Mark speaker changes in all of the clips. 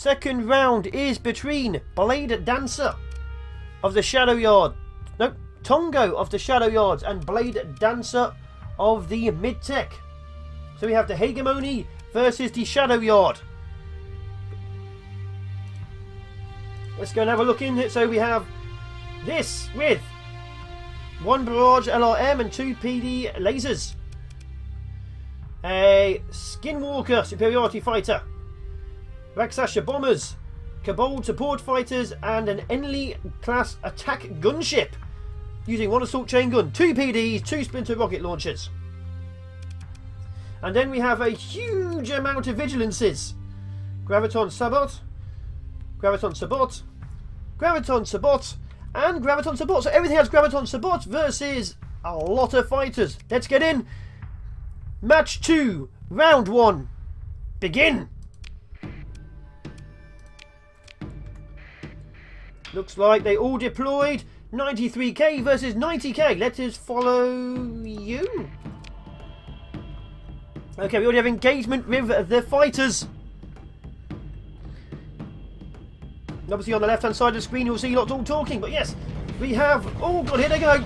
Speaker 1: Second round is between Blade Dancer of the Shadowyard. No, Tongo of the Shadowyards and Blade Dancer of the Mid-Tech. So we have the Hegemony versus the Shadowyard. Let's go and have a look in it. So we have this with 1 Barrage LRM and 2 PD lasers. A Skinwalker Superiority Fighter. Raksasha Bombers. Kobold Support Fighters and an Enlil class attack gunship. Using 1 Assault Chain Gun, 2 PDs, 2 Splinter Rocket Launchers. And then we have a huge amount of Vigilances. Graviton Sabot. Graviton Sabot. Graviton Sabot. And Graviton Sabot. So everything has Graviton Sabot versus a lot of fighters. Let's get in. Match 2. Round 1. Begin. Looks like they all deployed. 93k versus 90k. Let us follow you. Okay, we already have engagement with the fighters. Obviously on the left hand side of the screen you'll see lots all talking, but yes, we have... Oh god, here they go.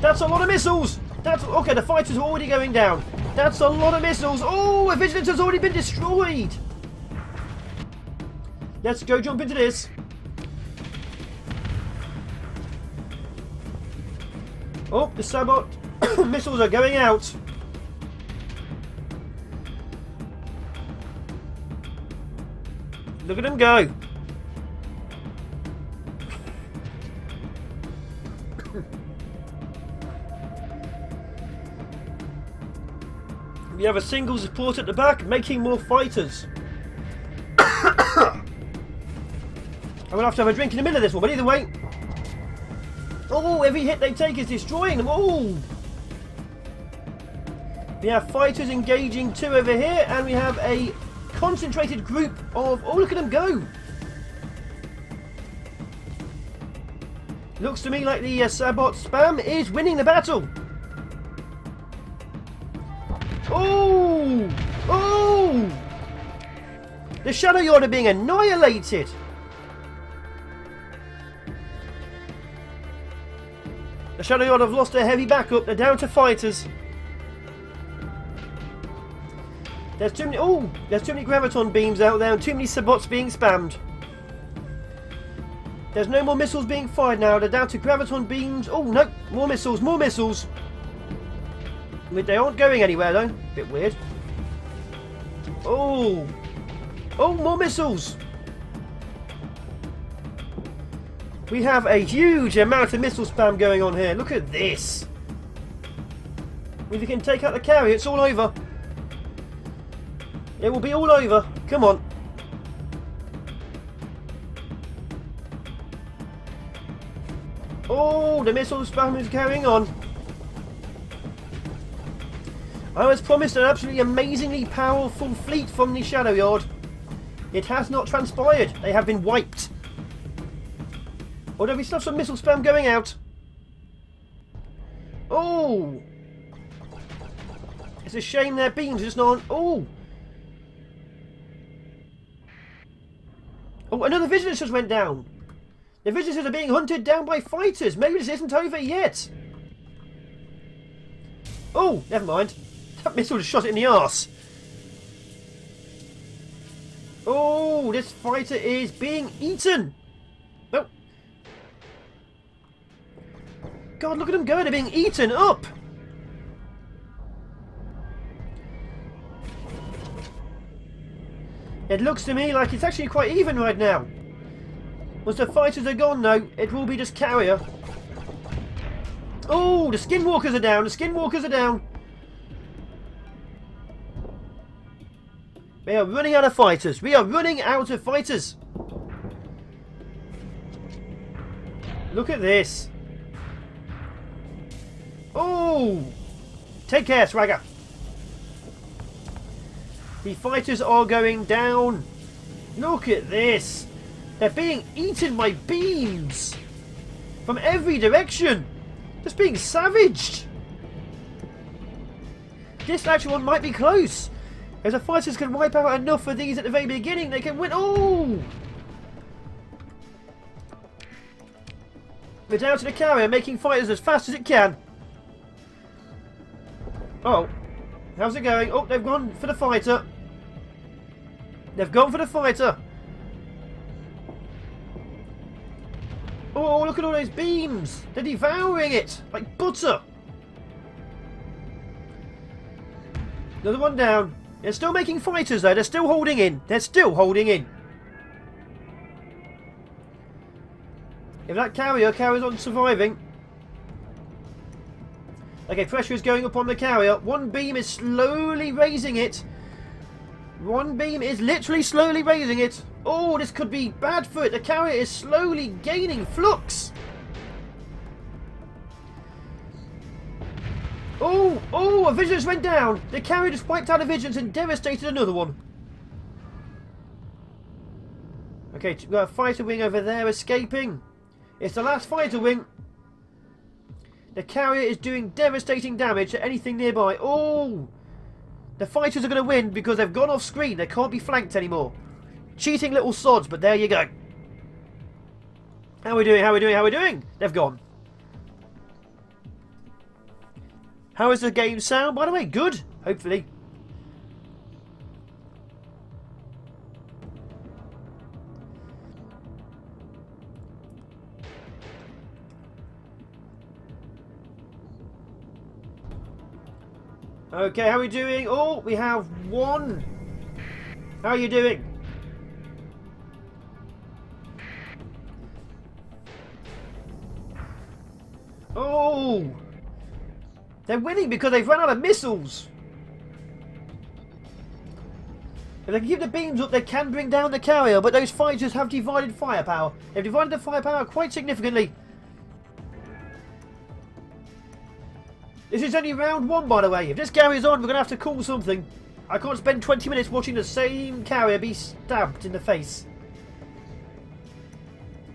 Speaker 1: That's a lot of missiles. That's... Okay, the fighters are already going down. That's a lot of missiles. Oh, a Vigilance has already been destroyed. Let's go jump into this. Oh, the Sabot missiles are going out. Look at them go. We have a single support at the back, making more fighters. I'm going to have a drink in the middle of this one, but either way... Oh, every hit they take is destroying them. Oh! We have fighters engaging 2 over here, and we have a concentrated group of... Oh, look at them go! Looks to me like the Sabot spam is winning the battle. Oh! Oh! The Shadowyard are being annihilated. The Shadowyard have lost their heavy backup. They're down to fighters. There's too many. Oh, there's too many graviton beams out there, and too many Sabots being spammed. There's no more missiles being fired now. They're down to graviton beams. Oh no, more missiles, more missiles. They aren't going anywhere though. Bit weird. Oh, oh, more missiles. We have a huge amount of missile spam going on here. Look at this. If you can take out the carrier, it's all over. It will be all over. Come on. Oh, the missile spam is carrying on. I was promised an absolutely amazingly powerful fleet from the Shadowyard. It has not transpired. They have been wiped. Although we still have some missile spam going out. Oh! It's a shame their beams are just not on. Oh! Oh, another Vigilance just went down. The Vigilances are being hunted down by fighters. Maybe this isn't over yet. Oh, never mind. That missile just shot it in the arse. Oh, this fighter is being eaten. Oh. God, look at them go. They're being eaten up. It looks to me like it's actually quite even right now. Once the fighters are gone, though, it will be just carrier. Oh, the Skinwalkers are down. The Skinwalkers are down. We are running out of fighters. We are running out of fighters. Look at this. Oh! Take care, Swagger. The fighters are going down. Look at this. They're being eaten by beams. From every direction. Just being savaged. This actual one might be close. If the fighters can wipe out enough of these at the very beginning, they can win. Oh! We're down to the carrier, making fighters as fast as it can. Oh. How's it going? Oh, they've gone for the fighter. They've gone for the fighter. Oh, look at all those beams. They're devouring it like butter. Another one down. They're still making fighters though. They're still holding in. They're still holding in. If that carrier carries on surviving. Okay, pressure is going up on the carrier. One beam is slowly raising it. One beam is literally slowly raising it. Oh, this could be bad for it. The carrier is slowly gaining flux. Oh, oh, a vigilance went down. The carrier just wiped out a vigilance and devastated another one. Okay, we've got a fighter wing over there escaping. It's the last fighter wing. The carrier is doing devastating damage to anything nearby. Oh! The fighters are going to win because they've gone off screen. They can't be flanked anymore. Cheating little sods, but there you go. How are we doing? How are we doing? How are we doing? They've gone. How is the game sound, by the way? Good, hopefully. Okay, how are we doing? Oh, we have one. How are you doing? Oh! They're winning because they've run out of missiles. If they can keep the beams up, they can bring down the carrier, but those fighters have divided firepower. They've divided the firepower quite significantly. This is only round one, by the way. If this carries on, we're going to have to call something. I can't spend 20 minutes watching the same carrier be stabbed in the face.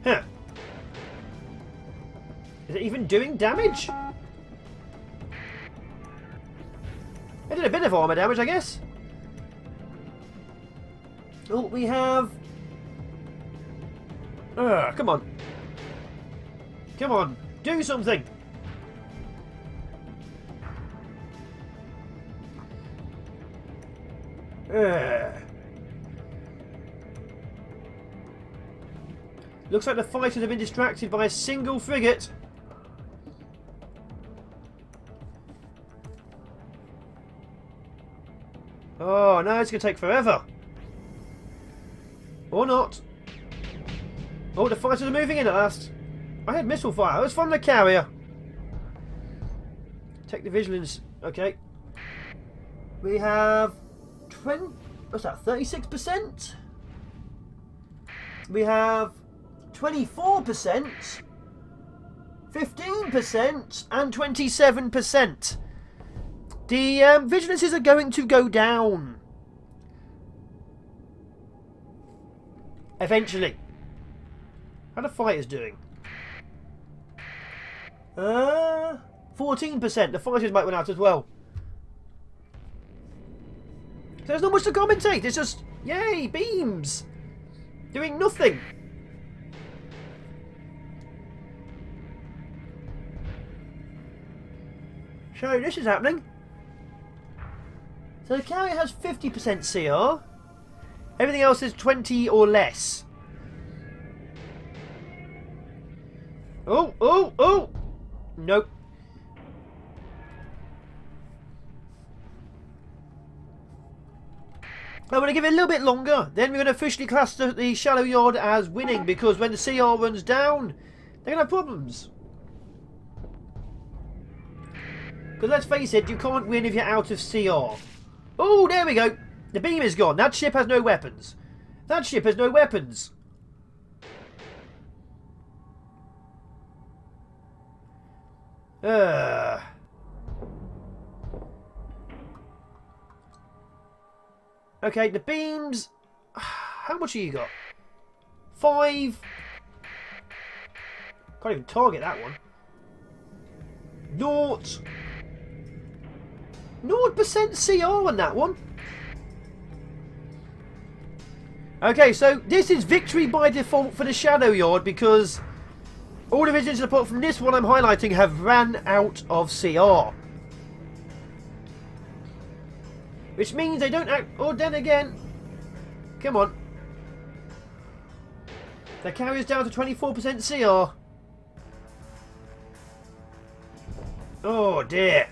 Speaker 1: Huh. Is it even doing damage? It did a bit of armor damage, I guess. Oh, we have... come on. Come on. Do something. Looks like the fighters have been distracted by a single frigate. Oh, no, it's going to take forever. Or not. Oh, the fighters are moving in at last. I had missile fire. Let's find the carrier. Take the vigilance. Okay. We have... what's that? 36%? We have 24%, 15%, and 27%. The vigilances are going to go down. Eventually. How are the fighters doing? 14%. The fighters might run out as well. So there's not much to commentate. It's just, yay, beams. Doing nothing. So this is happening. So the carrier has 50% CR. Everything else is 20 or less. Oh, oh, oh. Nope. I'm going to give it a little bit longer. Then we're going to officially class the Shadowyard as winning, because when the CR runs down, they're going to have problems. Because let's face it, you can't win if you're out of CR. Oh, there we go. The beam is gone. That ship has no weapons. That ship has no weapons. Okay, the beams... How much have you got? 5. Can't even target that one. 0% CR on that one. Okay, so this is victory by default for the Shadowyard because all divisions apart from this one I'm highlighting have ran out of CR. Which means they don't act... Oh, then again... Come on. Their carrier's down to 24% CR. Oh, dear.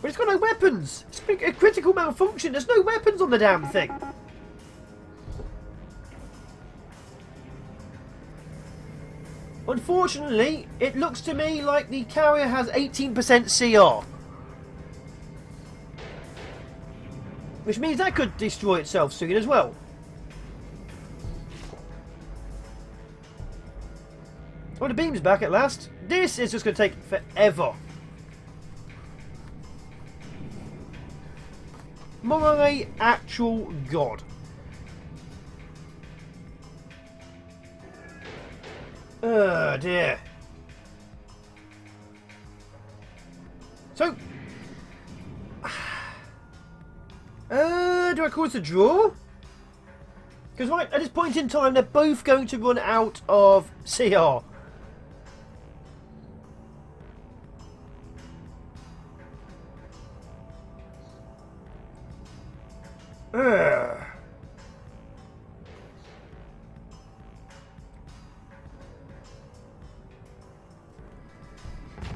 Speaker 1: But it's got no weapons. It's a critical malfunction. There's no weapons on the damn thing. Unfortunately, it looks to me like the carrier has 18% CR. Which means that could destroy itself soon as well. Oh, the beam's back at last. This is just going to take forever. My actual god. Oh dear. So, do I call this a draw? Because right at this point in time, they're both going to run out of CR.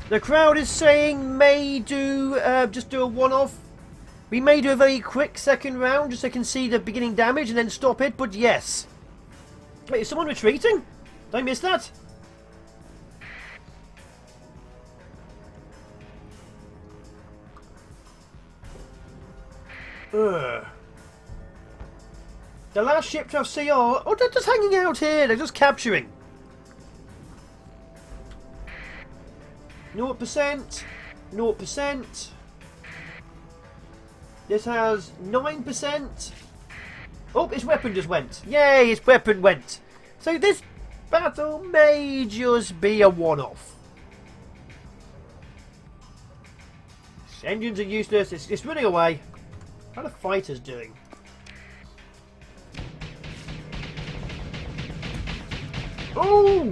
Speaker 1: The crowd is saying may do just do a one-off. We may do a very quick second round just so I can see the beginning damage and then stop it, but yes. Wait, is someone retreating? Did I miss that? Ugh. The last ship to have CR... Oh, they're just hanging out here. They're just capturing. 0%. 0%. This has 9%. Oh, his weapon just went. Yay, his weapon went. So this battle may just be a one-off. Engines are useless. It's running away. How are the fighters doing? Oh!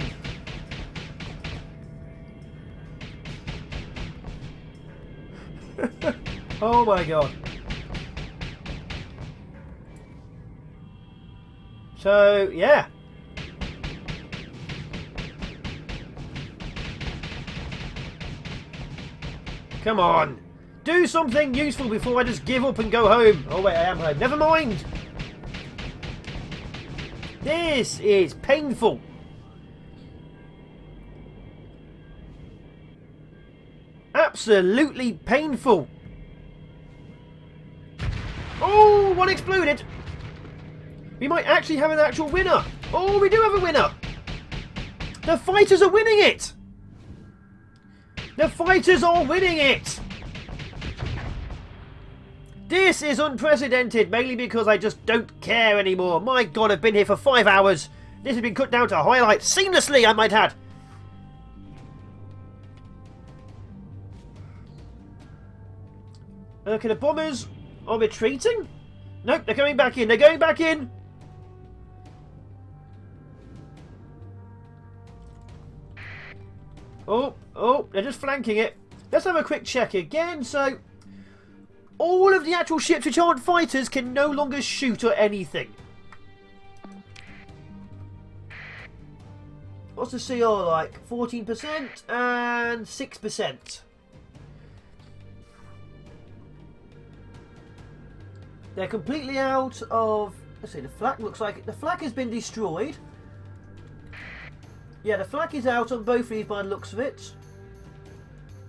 Speaker 1: Oh my god. So, yeah. Come on. Do something useful before I just give up and go home. Oh wait, I am home. Never mind. This is painful. Absolutely painful. Oh, one exploded. We might actually have an actual winner. Oh, we do have a winner. The fighters are winning it. The fighters are winning it. This is unprecedented, mainly because I just don't care anymore. My god, I've been here for 5 hours. This has been cut down to highlights seamlessly, I might add. Okay, the bombers are retreating? Nope, they're coming back in. They're going back in. Oh, they're just flanking it. Let's have a quick check again. So, all of the actual ships which aren't fighters can no longer shoot or anything. What's the CR like? 14% and 6%. They're completely out of... Let's see, the flak looks like... The flak has been destroyed. Yeah, the flak is out on both of these by the looks of it.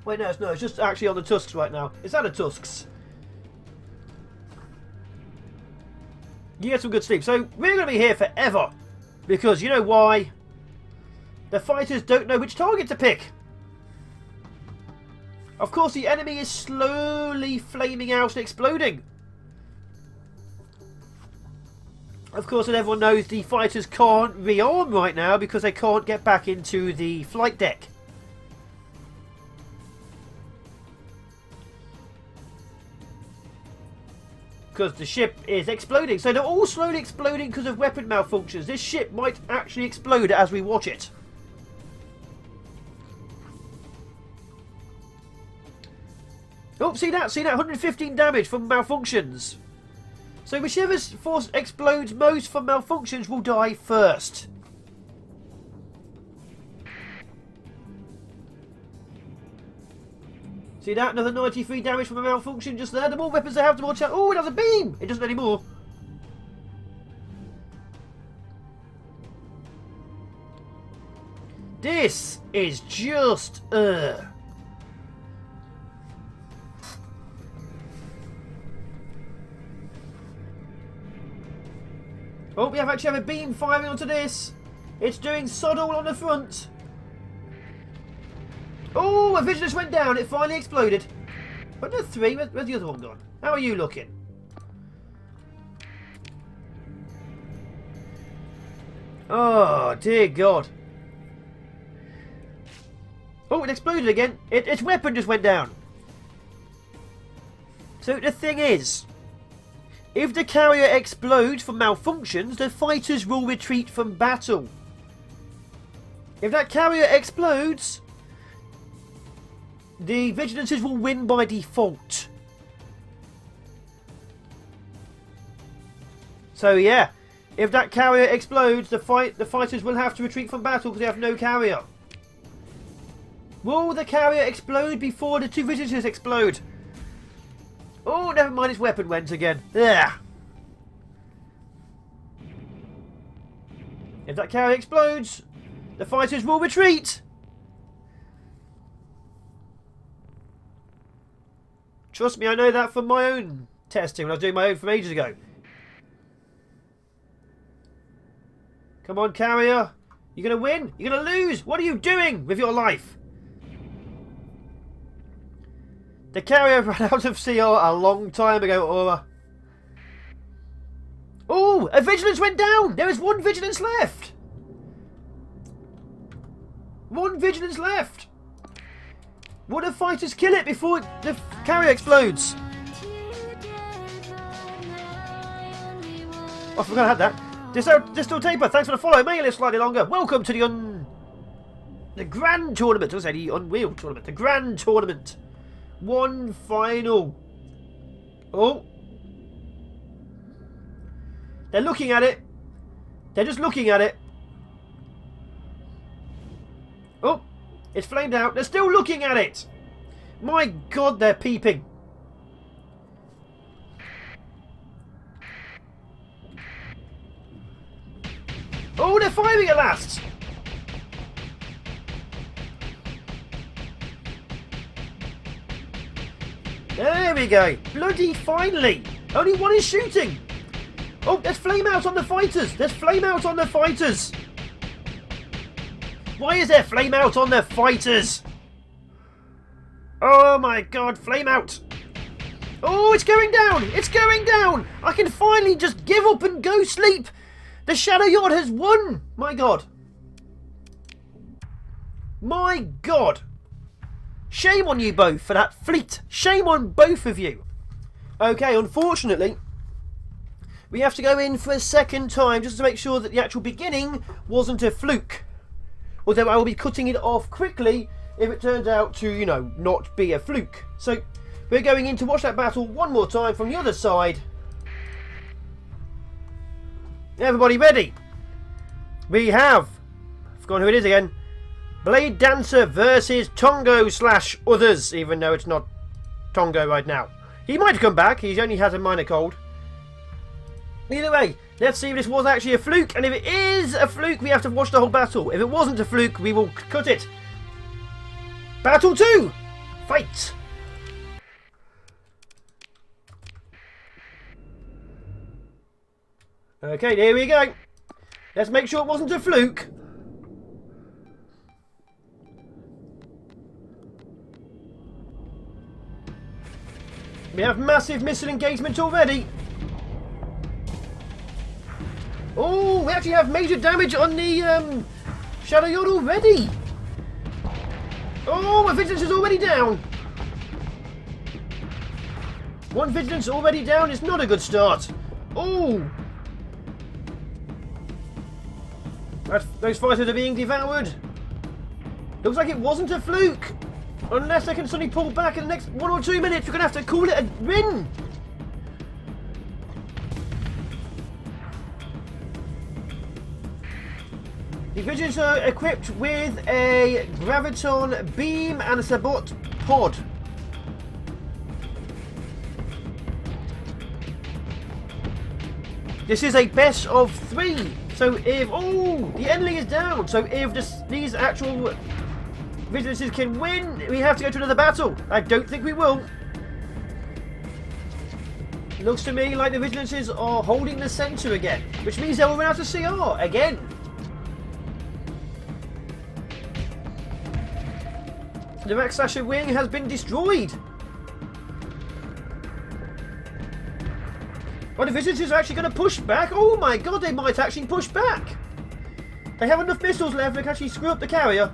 Speaker 1: Wait, no, it's just actually on the tusks right now. Is that the tusks? You get some good sleep. So, we're going to be here forever. Because, you know why? The fighters don't know which target to pick. Of course, the enemy is slowly flaming out and exploding. Of course, and everyone knows the fighters can't rearm right now because they can't get back into the flight deck. because the ship is exploding. So they're all slowly exploding because of weapon malfunctions. This ship might actually explode as we watch it. Oh, see that? See that? 115 damage from malfunctions. So whichever force explodes most from malfunctions will die first. See that? Another 93 damage from a malfunction just there. The more weapons they have, the more chance. Oh, it has a beam! It doesn't anymore. This is just... Oh, we actually have a beam firing onto this. It's doing sod all on the front. Oh, a vigilance went down. It finally exploded. But there's 3. Where's the other one gone? How are you looking? Oh, dear God. Oh, it exploded again. Its weapon just went down. So the thing is, if the carrier explodes from malfunctions, the fighters will retreat from battle. If that carrier explodes, the vigilances will win by default. So yeah, if that carrier explodes, the fighters will have to retreat from battle because they have no carrier. Will the carrier explode before the 2 vigilances explode? Oh, never mind, its weapon went again. Ugh. If that carrier explodes, the fighters will retreat. Trust me, I know that from my own testing when I was doing my own from ages ago. Come on, carrier. You're going to win? You're going to lose? What are you doing with your life? The carrier ran out of CR a long time ago, Aura. Oh, a vigilance went down. There is 1 vigilance left. 1 vigilance left. Will the fighters kill it before the carrier explodes? Oh, I forgot I had that. Distal Taper, thanks for the follow. May you live slightly longer. Welcome to the Grand Tournament. I was saying the Unreal Tournament. The Grand Tournament. 1 final. Oh. They're looking at it. They're just looking at it. Oh. It's flamed out. They're still looking at it. My God, they're peeping. Oh, they're firing at last. There we go. Bloody finally. Only 1 is shooting. Oh, there's flame out on the fighters. There's flame out on the fighters. Why is there flame out on the fighters? Oh my God, flame out. Oh, it's going down. It's going down. I can finally just give up and go sleep. The Shadowyard has won. My God. My God. Shame on you both for that fleet. Shame on both of you. Okay, unfortunately, we have to go in for a second time just to make sure that the actual beginning wasn't a fluke. Although I will be cutting it off quickly if it turns out to, you know, not be a fluke. So, we're going in to watch that battle one more time from the other side. Everybody ready? We have, I've forgotten who it is again, Blade Dancer versus Tongo / others, even though it's not Tongo right now. He might come back, he only has a minor cold. Either way, let's see if this was actually a fluke, and if it is a fluke, we have to watch the whole battle. If it wasn't a fluke, we will cut it. Battle 2! Fight! Okay, here we go. Let's make sure it wasn't a fluke. We have massive missile engagement already. Oh, we actually have major damage on the Shadowyard already. Oh, my vigilance is already down. One vigilance already down is not a good start. Oh! Those fighters are being devoured. Looks like it wasn't a fluke. Unless they can suddenly pull back in the next 1 or 2 minutes, we're going to have to call it a win. The Vigilants are equipped with a Graviton Beam and a Sabot Pod. This is a best of 3. So if... Oh! The enemy is down. So if these actual Vigilances can win, we have to go to another battle. I don't think we will. It looks to me like the Vigilances are holding the centre again. Which means they will run out of CR again. The Max Slasher wing has been destroyed. Well, the Vigilances are actually going to push back. Oh my god, they might actually push back. They have enough missiles left to actually screw up the carrier.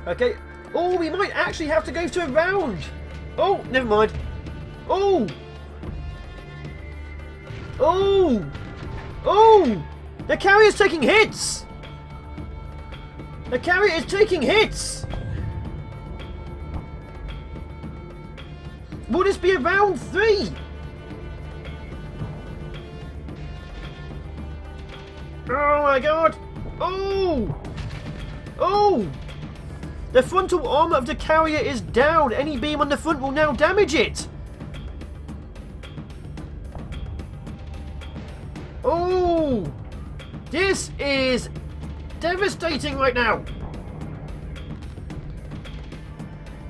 Speaker 1: Okay. Oh, we might actually have to go to a round. Oh, never mind. Oh. Oh. Oh! The carrier's taking hits! The carrier is taking hits! Will this be a round 3? Oh my god! Oh! Oh! The frontal armour of the carrier is down. Any beam on the front will now damage it. Oh! This is devastating right now.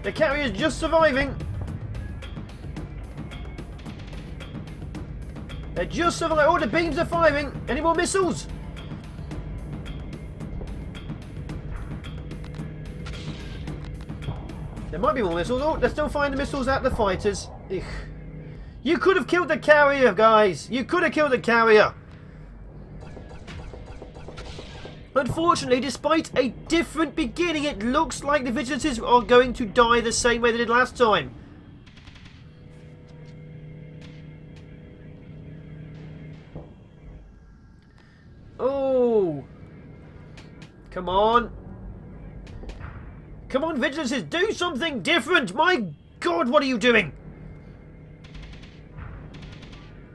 Speaker 1: The carrier is just surviving. They're just surviving. Oh, the beams are firing. Any more missiles? There might be more missiles. Oh, they're still firing the missiles at the fighters. Ugh. You could have killed the carrier, guys. You could have killed the carrier. Unfortunately, despite a different beginning, it looks like the Vigilances are going to die the same way they did last time. Oh. Come on. Come on, Vigilances, do something different. My god, what are you doing?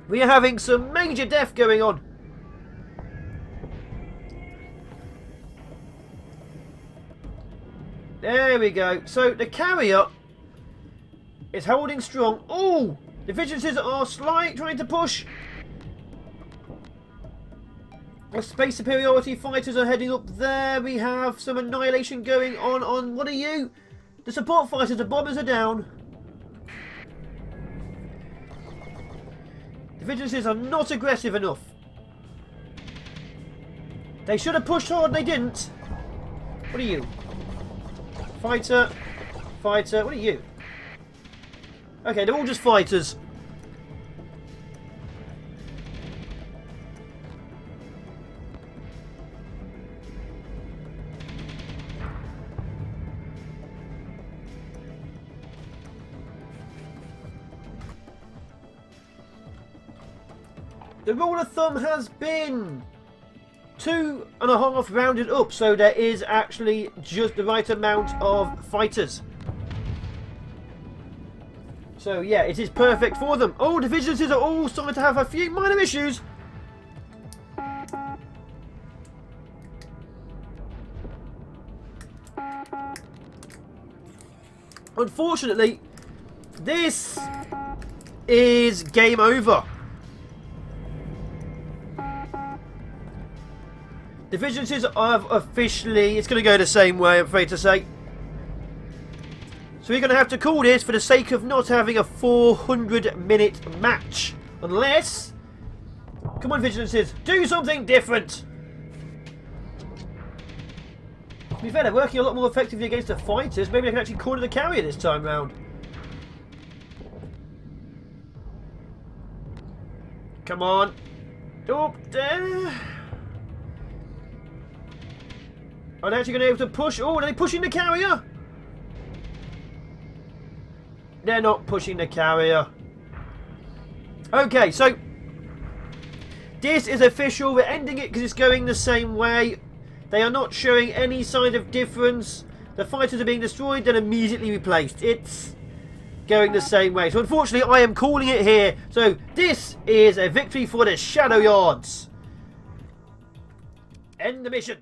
Speaker 1: We are having some major death going on. There we go. So the carrier is holding strong. Oh! The Vigilances are trying to push. The space superiority fighters are heading up there. We have some annihilation going on. What are you? The support fighters, the bombers are down. The Vigilances are not aggressive enough. They should have pushed hard and they didn't. What are you? Fighter. Fighter. What are you? Okay, they're all just fighters. The rule of thumb has been 2.5 rounded up, so there is actually just the right amount of fighters. So yeah, it is perfect for them. Oh, the Vigilances are all starting to have a few minor issues. Unfortunately, this is game over. The Vigilances are officially... It's going to go the same way, I'm afraid to say. So we're going to have to call this for the sake of not having a 400-minute match. Unless... Come on, Vigilances. Do something different. To be fair, they're working a lot more effectively against the fighters. Maybe they can actually corner the carrier this time round. Come on. Oh, there. Are they actually going to be able to push? Oh, are they pushing the carrier? They're not pushing the carrier. Okay, so this is official. We're ending it because it's going the same way. They are not showing any sign of difference. The fighters are being destroyed, then immediately replaced. It's going the same way. So unfortunately, I am calling it here. So this is a victory for the Shadowyards. End the mission.